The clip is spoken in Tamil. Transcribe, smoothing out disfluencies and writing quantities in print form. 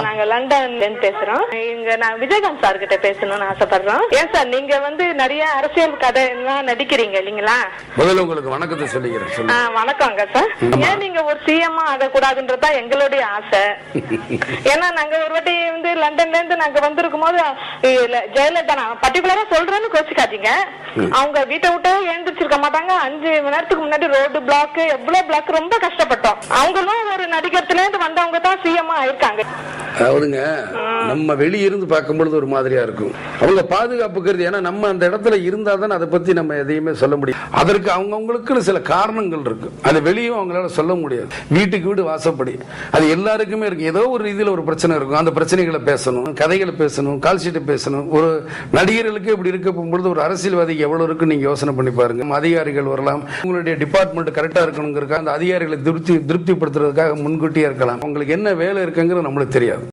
நாங்க லண்டன்ல இருந்து பேசுறோம். இங்க நான் விஜயகாந்த் சார் கிட்ட பேசணும்னு ஆசைப்படுறோம். ஏன் சார் நீங்க நிறைய அரசியல் கதை எல்லாம் நடிக்கிறீங்க இல்லீங்களா? முதல்ல உங்களுக்கு வணக்கத்தை சொல்லிக்கிறேன். வணக்கங்க சார். ஏன் நீங்க ஒரு சிஎம் ஆகக்கூடாதுன்றதா எங்களுடைய ஆசை. ஏன்னா நாங்க ஒரு வாட்டி லண்டன்ல இருந்து நாங்க வந்திருக்கும் போது ஜெயலலிதா, நான் பர்டிகுலரா சொல்றேன்னு கோச்சிக்காதீங்க, அவங்க வீட்டை விட்டு எழுந்திரிச்சிருக்க மாட்டாங்க. 5 மணி நேரத்துக்கு முன்னாடி ரோடு பிளாக், எவ்வளவு பிளாக், ரொம்ப கஷ்டப்பட்டோம். அவங்களும் ஒரு நடிகத்துல இருந்து வந்தவங்க தான் சிஎம் ஆயிருக்காங்க. அதாவதுங்க, நம்ம வெளியிருந்து பார்க்கும்பொழுது ஒரு மாதிரியா இருக்கும். அவங்க பாதுகாப்பு கருதி, ஏன்னா நம்ம அந்த இடத்துல இருந்தா தான் அதை பத்தி நம்ம எதையுமே சொல்ல முடியும். அதற்கு அவங்களுக்கு சில காரணங்கள் இருக்கு. அது வெளியும் அவங்களால சொல்ல முடியாது. வீட்டுக்கு வீடு வாசப்படி அது எல்லாருக்குமே இருக்கு. ஏதோ ஒரு ரீதியில் ஒரு பிரச்சனை இருக்கும். அந்த பிரச்சனைகளை பேசணும், கதைகளை பேசணும், கால்ஷீட்டை பேசணும். ஒரு நடிகர்களுக்கு இப்படி இருக்க போகும்பொழுது ஒரு அரசியல்வாதிக்கு எவ்வளவு இருக்கு நீங்க யோசனை பண்ணி பாருங்க. அதிகாரிகள் வரலாம், உங்களுடைய டிபார்ட்மெண்ட் கரெக்டா இருக்கணுங்கிறதுக்காக அந்த அதிகாரிகளை திருப்திப்படுத்துறதுக்காக முன்கூட்டியே இருக்கலாம். உங்களுக்கு என்ன வேலை இருக்குங்கிறது நம்மளுக்கு தெரியாது.